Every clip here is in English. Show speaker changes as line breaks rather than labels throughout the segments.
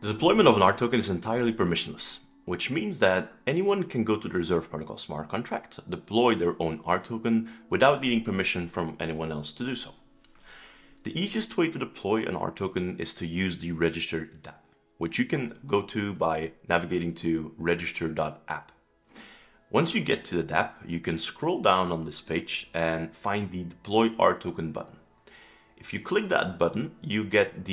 The deployment of an RToken is entirely permissionless, which means that anyone can go to the Reserve Protocol smart contract, deploy their own RToken without needing permission from anyone else to do so. The easiest way to deploy an RToken is to use the register dApp, which you can go to by navigating to register.app. Once you get to the dApp, you can scroll down on this page and find the Deploy RToken button. If you click that button, you get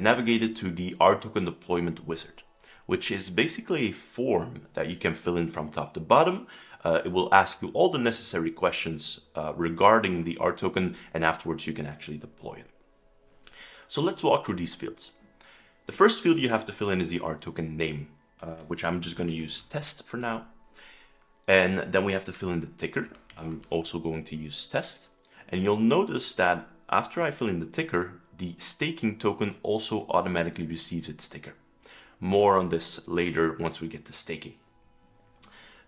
navigated to the RToken deployment wizard, which is basically a form that you can fill in from top to bottom. It will ask you all the necessary questions regarding the RToken, and afterwards you can actually deploy it. So let's walk through these fields. The first field you have to fill in is the RToken name, which I'm just going to use test for now. And then we have to fill in the ticker. I'm also going to use test. And you'll notice that after I fill in the ticker, the staking token also automatically receives its ticker. More on this later once we get to staking.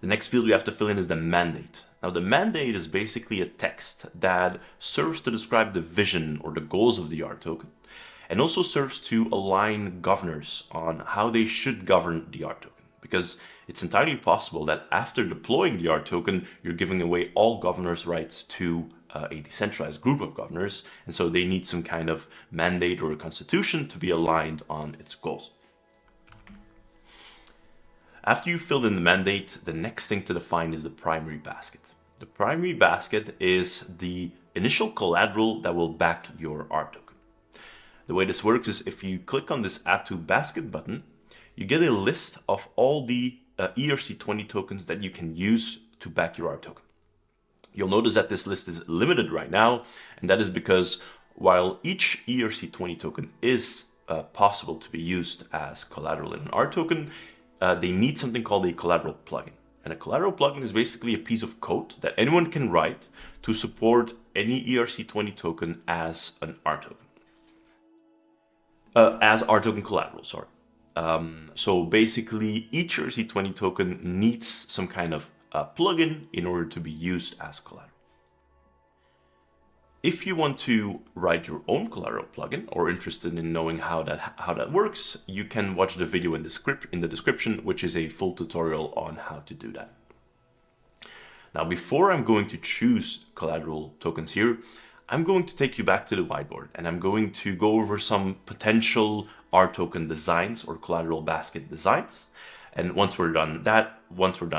The next field we have to fill in is the mandate. Now the mandate is basically a text that serves to describe the vision or the goals of the RToken, and also serves to align governors on how they should govern the RToken. Because it's entirely possible that after deploying the RToken, you're giving away all governors' rights to a decentralized group of governors, and so they need some kind of mandate or a constitution to be aligned on its goals. After you've filled in the mandate, the next thing to define is the primary basket. The primary basket is the initial collateral that will back your RToken. The way this works is if you click on this Add to Basket button, you get a list of all the ERC20 tokens that you can use to back your RToken. You'll notice that this list is limited right now, and that is because while each ERC20 token is possible to be used as collateral in an RToken, they need something called a collateral plugin. And a collateral plugin is basically a piece of code that anyone can write to support any ERC20 token as an RToken. As RToken collateral, sorry. So basically each ERC20 token needs some kind of plugin in order to be used as collateral. If you want to write your own collateral plugin or interested in knowing how that works, you can watch the video in the description, which is a full tutorial on how to do that. Now, before I'm going to choose collateral tokens here, I'm going to take you back to the whiteboard, and I'm going to go over some potential RToken designs or collateral basket designs. And once we're done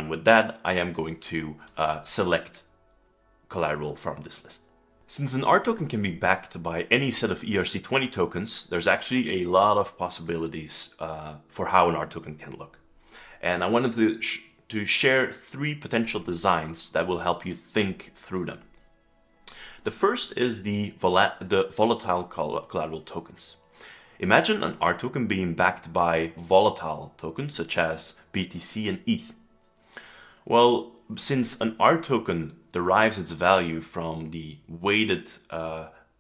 with that, I am going to select collateral from this list. Since an RToken can be backed by any set of ERC20 tokens, there's actually a lot of possibilities for how an RToken can look. And I wanted to share 3 potential designs that will help you think through them. The first is the volatile collateral tokens. Imagine an RToken being backed by volatile tokens such as BTC and ETH. Well, since an RToken derives its value from the weighted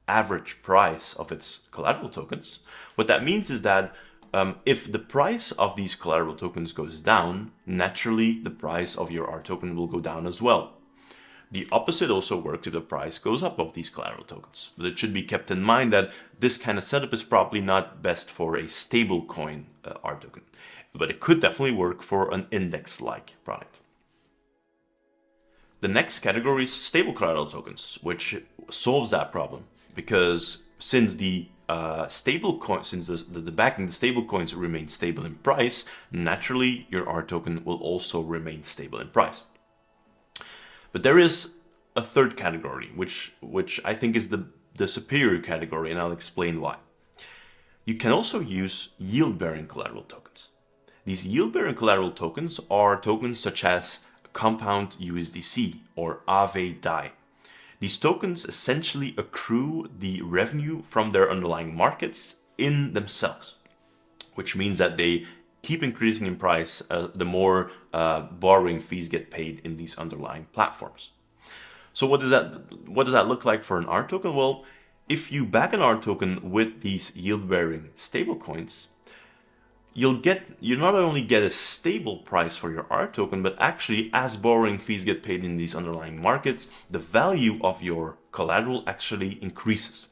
average price of its collateral tokens, what that means is that if the price of these collateral tokens goes down, naturally the price of your RToken will go down as well. The opposite also works if the price goes up of these collateral tokens. But it should be kept in mind that this kind of setup is probably not best for a stablecoin RToken, but it could definitely work for an index-like product. The next category is stable collateral tokens, which solves that problem because since the backing the stable coins remain stable in price, naturally your RToken will also remain stable in price. But there is a third category, which I think is the superior category, and I'll explain why. You can also use yield-bearing collateral tokens. These yield-bearing collateral tokens are tokens such as Compound USDC or Aave DAI. These tokens essentially accrue the revenue from their underlying markets in themselves, which means that they keep increasing in price the more borrowing fees get paid in these underlying platforms. So what does that look like for an RToken? Well, if you back an RToken with these yield-bearing stablecoins, you not only get a stable price for your RToken, but actually as borrowing fees get paid in these underlying markets, the value of your collateral actually increases.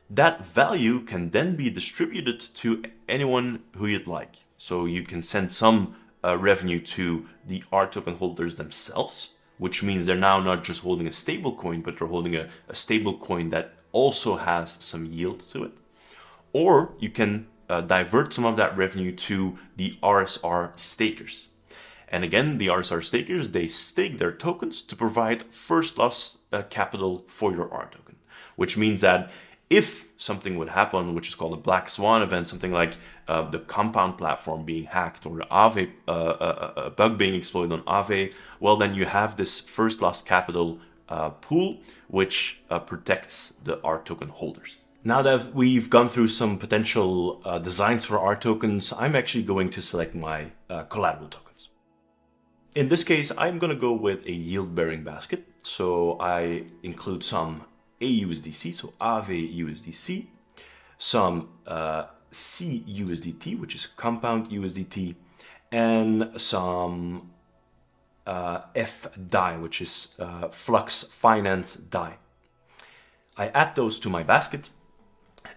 that value can then be distributed to anyone who you'd like. So you can send some revenue to the RToken holders themselves, which means they're now not just holding a stable coin, but they're holding a stable coin that also has some yield to it. Or you can divert some of that revenue to the RSR stakers. And again, the RSR stakers, they stake their tokens to provide first loss capital for your RToken, which means that if something would happen, which is called a black swan event, something like the compound platform being hacked or Aave, a bug being exploited on Aave, well, then you have this first loss capital pool, which protects the RToken holders. Now that we've gone through some potential designs for RTokens, I'm actually going to select my collateral tokens. In this case, I'm going to go with a yield-bearing basket. So I include some AUSDC, so Aave USDC, some CUSDT, which is compound USDT, and some FDAI, which is Flux Finance DAI. I add those to my basket,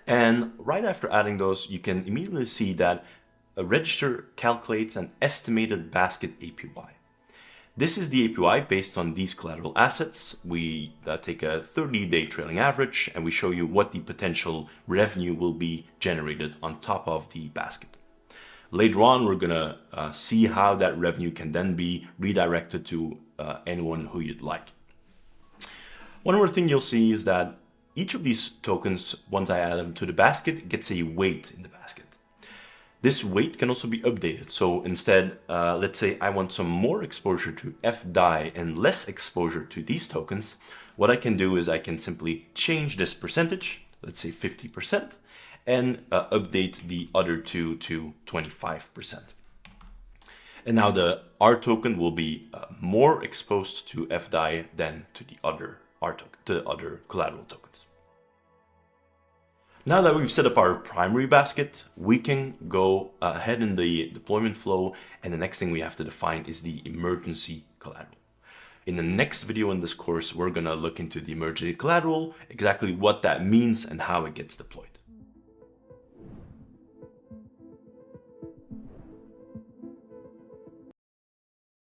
and right after adding those, you can immediately see that a register calculates an estimated basket APY. This is the APY based on these collateral assets. We take a 30-day trailing average and we show you what the potential revenue will be generated on top of the basket. Later on, we're going to see how that revenue can then be redirected to anyone who you'd like. One more thing you'll see is that each of these tokens, once I add them to the basket, gets a weight in the basket. This weight can also be updated. So instead, let's say I want some more exposure to FDAI and less exposure to these tokens. What I can do is I can simply change this percentage, let's say 50%, and update the other two to 25%. And now the RToken will be more exposed to FDAI than to the other collateral tokens. Now that we've set up our primary basket, we can go ahead in the deployment flow, and the next thing we have to define is the emergency collateral. In the next video in this course, we're going to look into the emergency collateral, exactly what that means and how it gets deployed.